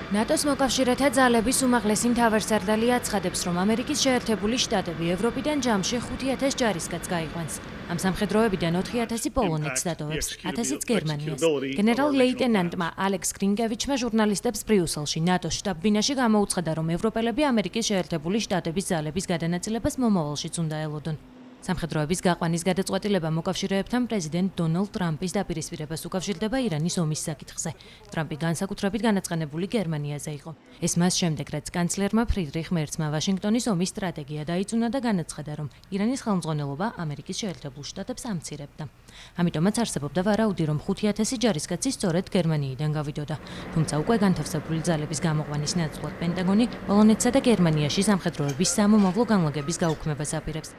ნატოს მოკავშირეთა ძალების უმაღლესი მთავარსარდალი აცხადებს, რომ ამერიკის შეერთებული შტატები ევროპიდან ჯამში 5,000 ჯარისკაცს გაიყვანს. ამ სამხედროებიდან 4,000 პოლონეთს დატოვებს, 1,000-იც გერმანიას. გენერალ-ლეიტენანტმა ალექს გრინკევიჩმა ჟურნალისტებს ბრიუსელში ნატოს შტაბ-ბინაში გამოუცხადა, რომ ევროპელები ამერიკის შეერთებული შტატების ძალების გადანაწილებას მომავალშიც უნდა ელოდონ. სამხედროების გაყვანის გადაწყვეტილება მოკავშირეებთან პრეზიდენტ დონალდ ტრამპის დაპირისპირებას უკავშირდება ირანის ომის საკითხზე. ტრამპი განსაკუთრებით განაცხადებული გერმანიაზე იყო. ეს მას შემდეგ, რაც კანცლერმა ფრიდრიხ მერცმა ვაშინგტონის ომის სტრატეგია დაიწუნა და განაცხადა, რომ ირანის ხელმძღვანელობა ამერიკის შეერთებულ შტატებს ამცირებდა. ამიტომაც არსებობდა ვარაუდი, რომ 5,000 ჯარისკაცი სწორედ გერმანიიდან გავიდოდა. თუმცა უკვე განთავსებული ძალების გამოყვანის ნაცვლად პენტაგონი პოლონეთსა და გერმანიაში სამხედროების სამომავლო განლაგების გაუქმებას აპირებს.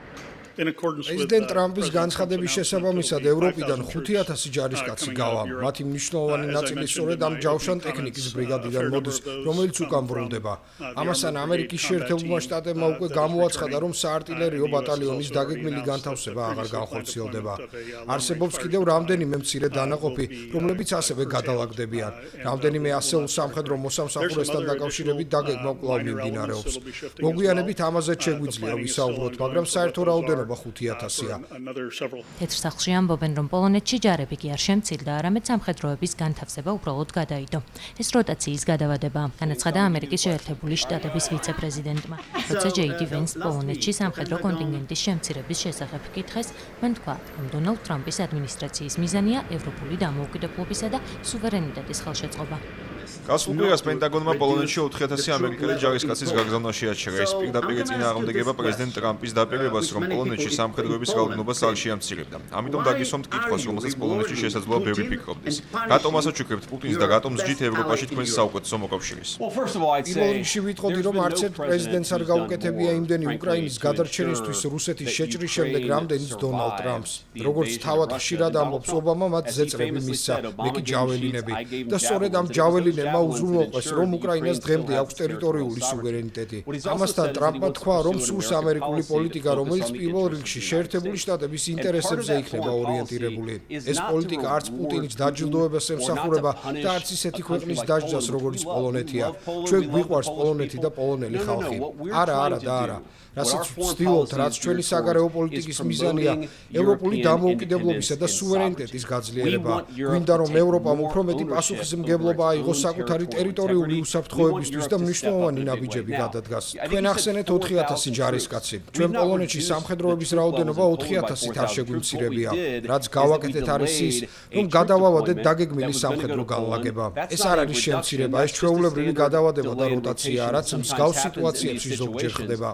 პრეზიდენტ ტრამპის განცხადების შესაბამისად ევროპიდან 5,000 ჯარისკაცი გავა. მათი მნიშვნელოვანი ნაწილი სწორედ ამ ჯავშან ტექნიკის ბრიგადიდან მოდის, რომელიც უკან ბრუნდება. ამასთან ამერიკის შეერთებულმა შტატებმა უკვე გამოაცხადა, რომ საარტილერიო ბატალიონის დაგეგმილი განთავსება აღარ განხორციელდება. არსებობს კიდევ რამდენიმე მცირე დანაყოფი, რომლებიც ასევე გადალაგდებიან. რამდენიმე ასეულ სამხედრო მოსამსახურესთან დაკავშირებით დაგეგმა კვლავ მიმდინარეობს. მოგვიანებით ამაზეც შეგვიძლია ვისაუბროთ, მაგრამ საერთო რაოდენობა 5,000-ია. თეთრ სახლში ამბობენ, რომ პოლონეთში ჯარები კი არ შემცირდა, არამედ სამხედროების განთავსება უბრალოდ გადაიდო. ეს როტაციის გადავადებაა, განაცხადა ამერიკის შეერთებული შტატების ვიცე-პრეზიდენტმა. როცა ჯეიდი ვენს პოლონეთში სამხედრო კონტინგენტის შემცირების შესახებ კითხეს, მან თქვა, რომ დონალდ ტრამპის ადმინისტრაციის მიზანია ევროპული დამოუკიდებლობისა და სუვერენიტეტის ხელშეწყობა. გასულ კვირას პენტაგონმა პოლონეთში 4,000 ამერიკელი ჯარისკაცის გაგზავნა შეაჩერა. ეს პირდაპირ ეწინააღმდეგება პრეზიდენტ ტრამპის დაპირებას, რომ პოლონეთში სამხედროების რაოდენობას არ შეამცირებდა. ამიტომ დაგისვამთ კითხვას, რომელსაც პოლონეთში შესაძლოა ბევრი ფიქრობდეს. რატომ ასაჩუქებთ პუტინს და რატომ ზრდით ევროპაში თქვენს საუკეთესო მოკავშირეს? პირველ რიგში ვიტყოდი, რომ არც ერთ პრეზიდენტს არ გაუკეთებია იმდენი უკრაინის გადარჩენისთვის რუსეთის შეჭრის შემდეგ, რამდენიც დონალდ ტრამპს. როგორც თავად ხშირად ამბობს ობამა, მათ ზეწრები მისცა, მე კი ჯაველინები. და სწორედ ამ ჯაველინებმა უზრუნველყვეს, რომ უკრაინას დღემდე აქვს ტერიტორიული სუვერენიტეტი. ამასთან ტრამპმა თქვა, რომ სურს ამერიკული პოლიტიკა, რომელიც პირველ რიგში შეერთებული შტატების ინტერესებზე იქნება ორიენტირებული. ეს პოლიტიკა არც პუტინის დაჯილდოებას ემსახურება და არც ისეთი ქვეყნის დაჯდას, როგორც პოლონეთია. ჩვენ გვიყვარს პოლონეთი და პოლონელი ხალხი. არა და არა. რასაც ვცდილობთ, რაც ჩვენი საგარეო პოლიტიკის მიზანია, ევროპული დამოუკიდებლობისა და სუვერენიტეტის გაძლიერება. გვინდა, რომ ევროპამ უფრო მეტი პასუხისმგებლობა აიღოს საკუთარი ტერიტორიული უსაფრთხოებისთვის და მნიშვნელოვანი ნაბიჯები გადადგას. თქვენ ახსენეთ 4,000 ჯარისკაცი. ჩვენ პოლონეთში სამხედროების რაოდენობა 4,000-ით არ შეგვიმცირებია. რაც გავაკეთეთ არის ის, რომ გადავავადეთ დაგეგმილი სამხედრო განლაგება. ეს არ არის შემცირება, ეს ჩვეულებრივი გადავადება და როტაცია, რაც მსგავს სიტუაციებში ზოგჯერ ხდება.